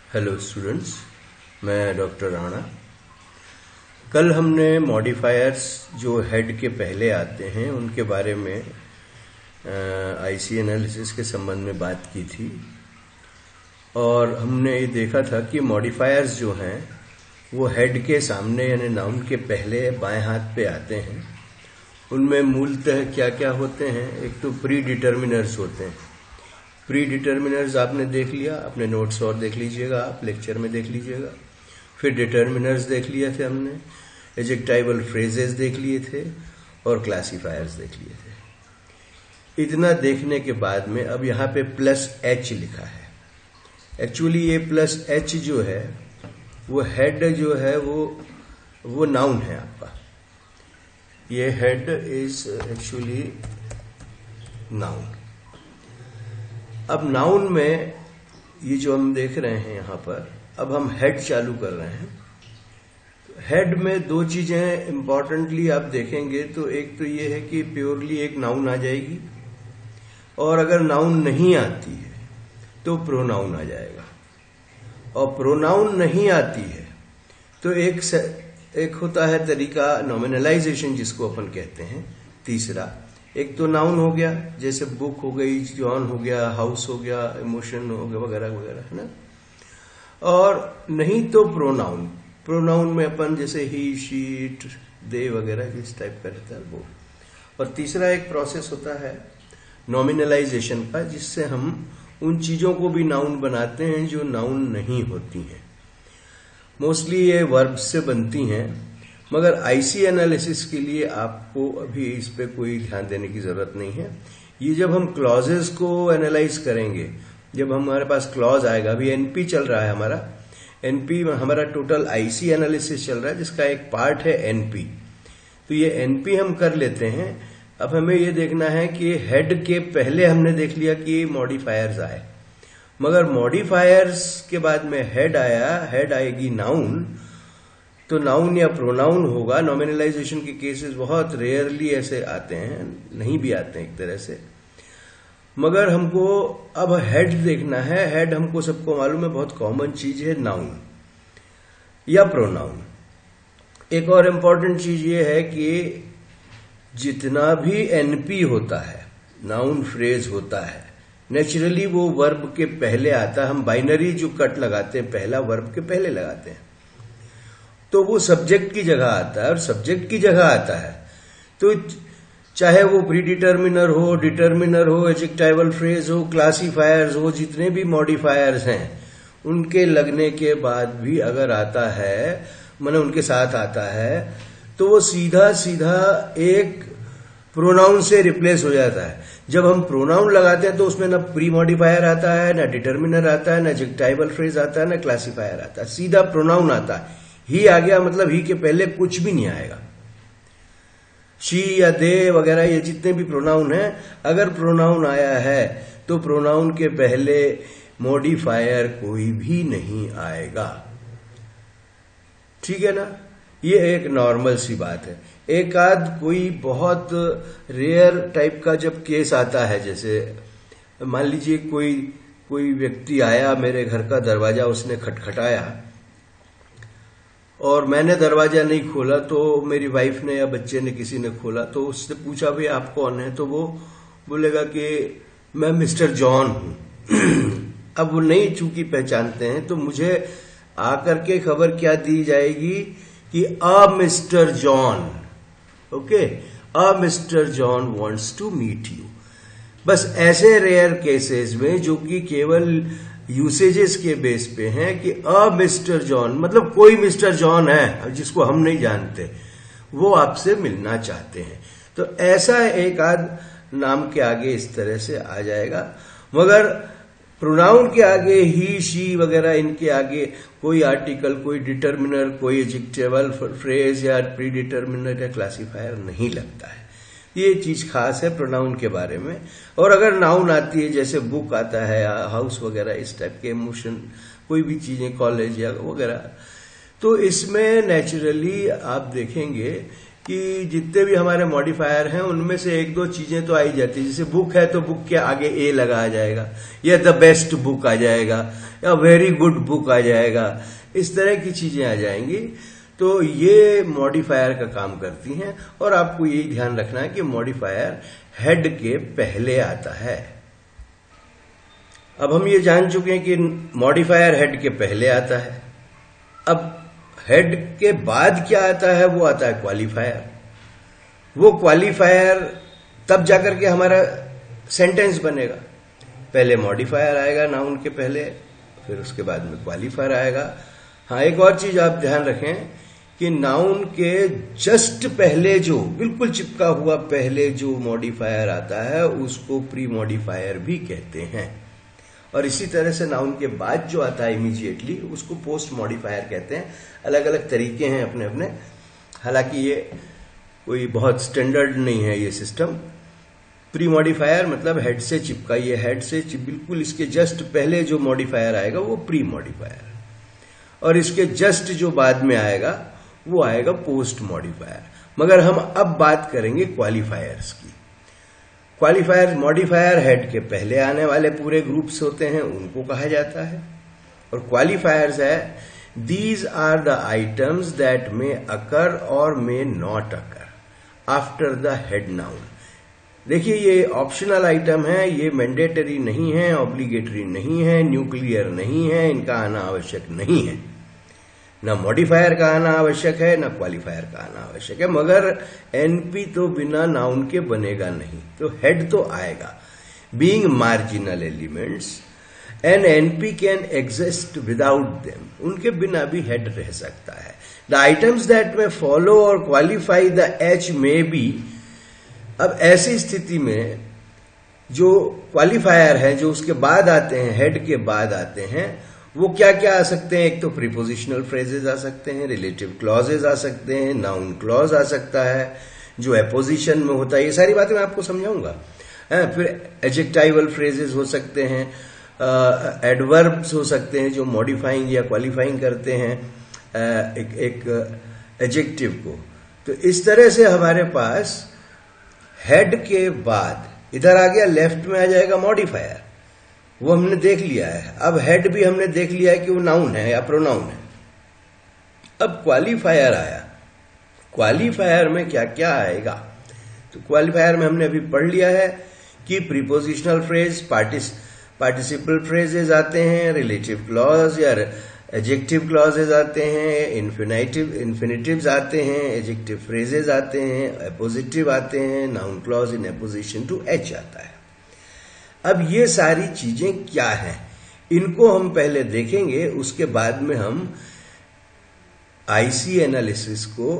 Hello students, मैं doctor Rana. कल हमने मॉडिफायर्स जो हेड के पहले आते हैं उनके बारे में आईसी एनालिसिस के संबंध में बात की थी और हमने ये देखा था कि मॉडिफायर्स जो हैं वो हेड के सामने यानी नाउन के पहले बाएं हाथ पे आते हैं। उनमें मूलतः क्या क्या होते हैं? एक तो प्री डिटर्मिनर्स होते हैं। प्री डिटर्मिनर्स आपने देख लिया, अपने नोट्स और देख लीजिएगा, आप लेक्चर में देख लीजिएगा। फिर डिटर्मिनर्स देख लिए थे हमने, एडजेक्टिवल फ्रेजेस देख लिए थे और क्लासिफायर्स देख लिए थे। इतना देखने के बाद में अब यहाँ पे +H लिखा है। एक्चुअली ये +H जो है वो हेड जो है वो नाउन है आपका। ये हेड इज एक्चुअली नाउन। अब नाउन में ये जो हम देख रहे हैं यहाँ पर, अब हम हेड चालू कर रहे हैं। हेड में दो चीजें इंपॉर्टेंटली आप देखेंगे तो एक तो ये है कि प्योरली एक नाउन आ जाएगी और अगर नाउन नहीं आती है तो प्रोनाउन आ जाएगा। और प्रोनाउन नहीं आती है तो एक होता है तरीका नॉमिनलाइजेशन जिसको अपन कहते हैं। तीसरा एक तो नाउन हो गया, जैसे बुक हो गई, जॉन हो गया, हाउस हो गया, इमोशन हो गया, वगैरह वगैरह, है ना। और नहीं तो प्रोनाउन। प्रोनाउन में अपन जैसे ही, शी, इट, दे वगैरह जिस टाइप का रहता है वो। और तीसरा एक प्रोसेस होता है नॉमिनलाइजेशन का, जिससे हम उन चीजों को भी नाउन बनाते हैं जो नाउन नहीं होती हैं। मोस्टली ये वर्ब से बनती हैं, मगर आईसी एनालिसिस के लिए आपको अभी इस पे कोई ध्यान देने की जरूरत नहीं है। ये जब हम क्लॉजेस को एनालाइज करेंगे, जब हमारे पास क्लॉज आएगा, अभी एनपी चल रहा है हमारा टोटल आईसी एनालिसिस चल रहा है जिसका एक पार्ट है एनपी। तो ये एनपी हम कर लेते हैं। अब हमें ये देखना है कि हेड के पहले हमने देख लिया कि मॉडिफायर्स आए, मगर मॉडिफायर्स के बाद में हेड आया, हेड आएगी नाउन, तो नाउन या प्रोनाउन होगा। नॉमिनलाइजेशन के केसेस बहुत रेयरली ऐसे आते हैं, नहीं भी आते हैं एक तरह से, मगर हमको अब हेड देखना है। हेड हमको सबको मालूम है बहुत कॉमन चीज है, नाउन या प्रोनाउन। एक और इम्पॉर्टेंट चीज ये है कि जितना भी एनपी होता है, नाउन फ्रेज होता है, नेचुरली वो वर्ब के पहले आता है। हम बाइनरी जो कट लगाते हैं पहला वर्ब के पहले लगाते हैं, तो वो सब्जेक्ट की जगह आता है। और सब्जेक्ट की जगह आता है तो चाहे वो प्री डिटर्मिनर हो, डिटर्मिनर हो, एडजेक्टिवल फ्रेज हो, क्लासिफायर्स हो, जितने भी मॉडिफायर्स हैं उनके लगने के बाद भी अगर आता है, माने उनके साथ आता है, तो वो सीधा सीधा एक प्रोनाउन से रिप्लेस हो जाता है। जब हम प्रोनाउन लगाते हैं तो उसमें ना प्री मॉडिफायर आता है, ना डिटर्मिनर आता है, ना एडजेक्टिवल फ्रेज आता है, ना क्लासिफायर आता है, सीधा प्रोनाउन आता है। ही आ गया, मतलब ही के पहले कुछ भी नहीं आएगा। शी या दे वगैरह ये जितने भी प्रोनाउन हैं, अगर प्रोनाउन आया है तो प्रोनाउन के पहले मॉडिफायर कोई भी नहीं आएगा। ठीक है ना। ये एक नॉर्मल सी बात है। एक आध कोई बहुत रेयर टाइप का जब केस आता है, जैसे मान लीजिए कोई व्यक्ति आया मेरे घर का दरवाजा, उसने खटखटाया और मैंने दरवाजा नहीं खोला, तो मेरी वाइफ ने या बच्चे ने किसी ने खोला, तो उससे पूछा भाई आप कौन है, तो वो बोलेगा कि मैं मिस्टर जॉन हूं। अब वो नहीं चूंकि पहचानते हैं, तो मुझे आकर के खबर क्या दी जाएगी कि mister John, okay, mister John wants to meet you. बस ऐसे रेयर केसेस में जो कि केवल यूसेजेस के बेस पे हैं कि मिस्टर जॉन, मतलब कोई मिस्टर जॉन है जिसको हम नहीं जानते, वो आपसे मिलना चाहते हैं, तो ऐसा एक आध नाम के आगे इस तरह से आ जाएगा। मगर प्रोनाउन के आगे ही, शी वगैरह इनके आगे कोई आर्टिकल, कोई डिटर्मिनर, कोई एडजेक्टिवल फ्रेज या प्री डिटर्मिनर या क्लासिफायर नहीं लगता है। ये चीज खास है प्रोनाउन के बारे में। और अगर नाउन आती है, जैसे बुक आता है, हाउस वगैरह, इस टाइप के इमोशन, कोई भी चीजें, कॉलेज या वगैरह, तो इसमें नेचुरली आप देखेंगे कि जितने भी हमारे मॉडिफायर हैं उनमें से एक दो चीजें तो आई जाती है। जैसे बुक है तो बुक के आगे ए लगाया जाएगा, या द बेस्ट बुक आ जाएगा, या वेरी गुड बुक आ जाएगा, इस तरह की चीजें आ जाएंगी। तो ये मॉडिफायर का काम करती हैं। और आपको यही ध्यान रखना है कि मॉडिफायर हेड के पहले आता है। अब हम ये जान चुके हैं कि मॉडिफायर हेड के पहले आता है। अब हेड के बाद क्या आता है? वो आता है क्वालिफायर। वो क्वालिफायर तब जाकर के हमारा सेंटेंस बनेगा। पहले मॉडिफायर आएगा नाउन के पहले, फिर उसके बाद में क्वालिफायर आएगा। हाँ, एक और चीज आप ध्यान रखें कि नाउन के जस्ट पहले जो बिल्कुल चिपका हुआ पहले जो मॉडिफायर आता है उसको प्री मॉडिफायर भी कहते हैं। और इसी तरह से नाउन के बाद जो आता है इमीडिएटली उसको पोस्ट मॉडिफायर कहते हैं। अलग अलग तरीके हैं अपने अपने, हालांकि ये कोई बहुत स्टैंडर्ड नहीं है ये सिस्टम। प्री मॉडिफायर मतलब हेड से चिपका, ये हेड से बिल्कुल इसके जस्ट पहले जो मॉडिफायर आएगा वो प्री मॉडिफायर, और इसके जस्ट जो बाद में आएगा वो आएगा पोस्ट मॉडिफायर। मगर हम अब बात करेंगे क्वालिफायर्स की। क्वालिफायर मॉडिफायर हेड के पहले आने वाले पूरे ग्रुप्स होते हैं, उनको कहा जाता है। और क्वालिफायर्स है these are the items that may occur or may not occur after the head noun. देखिए, ये ऑप्शनल आइटम है, ये मैंडेटरी नहीं है, ऑब्लिगेटरी नहीं है, न्यूक्लियर नहीं है, इनका आना आवश्यक नहीं है। ना मॉडिफायर का आना आवश्यक है, ना क्वालिफायर का आना आवश्यक है। मगर एनपी तो बिना नाउन के बनेगा नहीं, तो हेड तो आएगा। Being marginal elements an NP can exist without them, उनके बिना भी हेड रह सकता है। The items that may follow और qualify the H may be. अब ऐसी स्थिति में जो क्वालिफायर है, जो उसके बाद आते हैं, हेड के बाद आते हैं, वो क्या क्या आ सकते हैं? एक तो प्रीपोजिशनल फ्रेजेस आ सकते हैं, रिलेटिव क्लॉजेज आ सकते हैं, नाउन क्लॉज आ सकता है जो एपोजिशन में होता है। ये सारी बातें मैं आपको समझाऊंगा। फिर एडजेक्टिवल फ्रेजेस हो सकते हैं, एडवर्ब्स हो सकते हैं जो मॉडिफाइंग या क्वालिफाइंग करते हैं एक एडजेक्टिव को। तो इस तरह से हमारे पास हेड के बाद इधर आ गया, लेफ्ट में आ जाएगा मॉडिफायर, वो हमने देख लिया है। अब हेड भी हमने देख लिया है कि वो नाउन है या प्रोनाउन है। अब क्वालिफायर आया। क्वालिफायर में क्या क्या आएगा? तो क्वालिफायर में हमने अभी पढ़ लिया है कि प्रीपोजिशनल फ्रेज, पार्टिसिपल फ्रेजेस आते हैं, रिलेटिव क्लॉज या एडजेक्टिव क्लॉजेज आते हैं, इन्फिनिटिव्स आते हैं, एडजेक्टिव फ्रेजेस आते हैं, एपोजिटिव आते हैं, noun clause in apposition to H आता है। अब ये सारी चीजें क्या हैं, इनको हम पहले देखेंगे, उसके बाद में हम आईसी एनालिसिस को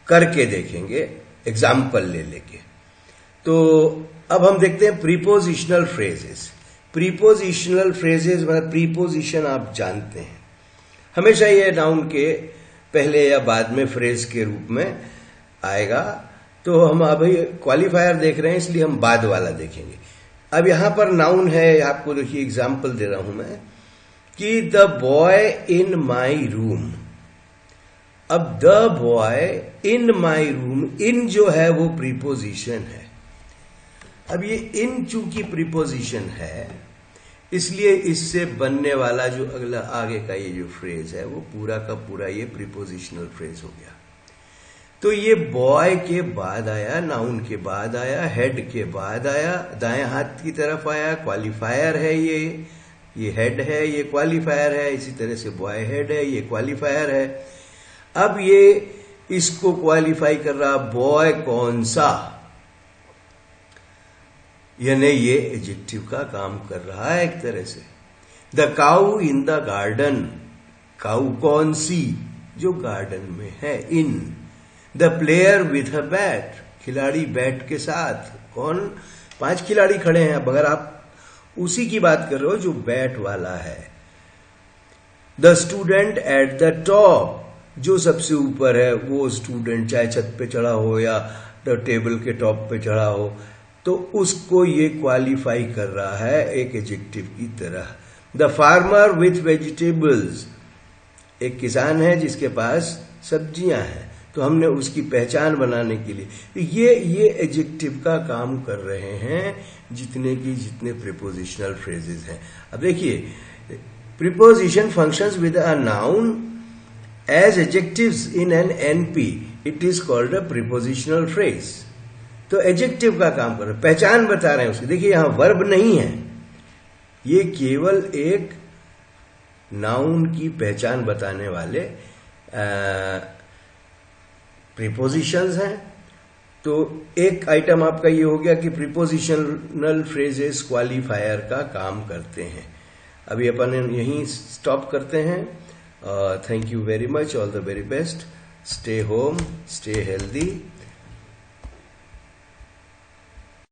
करके देखेंगे, एग्जाम्पल ले लेके। तो अब हम देखते हैं प्रीपोजिशनल फ्रेजेस। प्रीपोजिशनल फ्रेजेस मतलब प्रीपोजिशन आप जानते हैं, हमेशा ये नाउन के पहले या बाद में फ्रेज के रूप में आएगा। तो हम अभी क्वालिफायर देख रहे हैं, इसलिए हम बाद वाला देखेंगे। अब यहां पर नाउन है, आपको देखिए एग्जाम्पल दे रहा हूं मैं कि the boy in my room. अब the boy in my room, in जो है वो प्रीपोजिशन है। अब ये इन चूंकि प्रीपोजिशन है, इसलिए इससे बनने वाला जो अगला आगे का ये जो फ्रेज है वो पूरा का पूरा ये प्रीपोजिशनल फ्रेज हो गया। तो ये बॉय के बाद आया, नाउन के बाद आया, हेड के बाद आया, दाएं हाथ की तरफ आया, क्वालिफायर है ये हेड है, ये क्वालिफायर है। इसी तरह से बॉय हेड है, ये क्वालिफायर है। अब ये इसको क्वालिफाई कर रहा, बॉय कौन सा, यानी ये एडजेक्टिव का काम कर रहा है एक तरह से। The cow in the garden, cow कौन सी, जो गार्डन में है, in. The player with a bat, खिलाड़ी बैट के साथ, कौन, 5 खिलाड़ी खड़े हैं। अब अगर आप उसी की बात कर रहे हो जो बैट वाला है। The student at the top, जो सबसे ऊपर है वो स्टूडेंट, चाहे छत पे चढ़ा हो या टेबल के टॉप पे चढ़ा हो, तो उसको ये क्वालिफाई कर रहा है एक एडजेक्टिव की तरह। द फार्मर विथ वेजिटेबल्स, एक किसान है जिसके पास सब्जियां हैं, तो हमने उसकी पहचान बनाने के लिए तो ये एडजेक्टिव का काम कर रहे हैं जितने प्रीपोजिशनल फ्रेजेस हैं। अब देखिए, preposition functions with a noun as adjectives in an NP, it is called a prepositional phrase. तो एडजेक्टिव का काम कर रहे हैं, पहचान बता रहे हैं उसकी। देखिए यहां वर्ब नहीं है, ये केवल एक नाउन की पहचान बताने वाले प्रीपोजिशंस हैं। तो एक आइटम आपका ये हो गया कि प्रीपोजिशनल फ्रेजेस क्वालिफायर का काम करते हैं। अभी अपन यहीं स्टॉप करते हैं। Thank you very much, all the very best, stay home, stay healthy.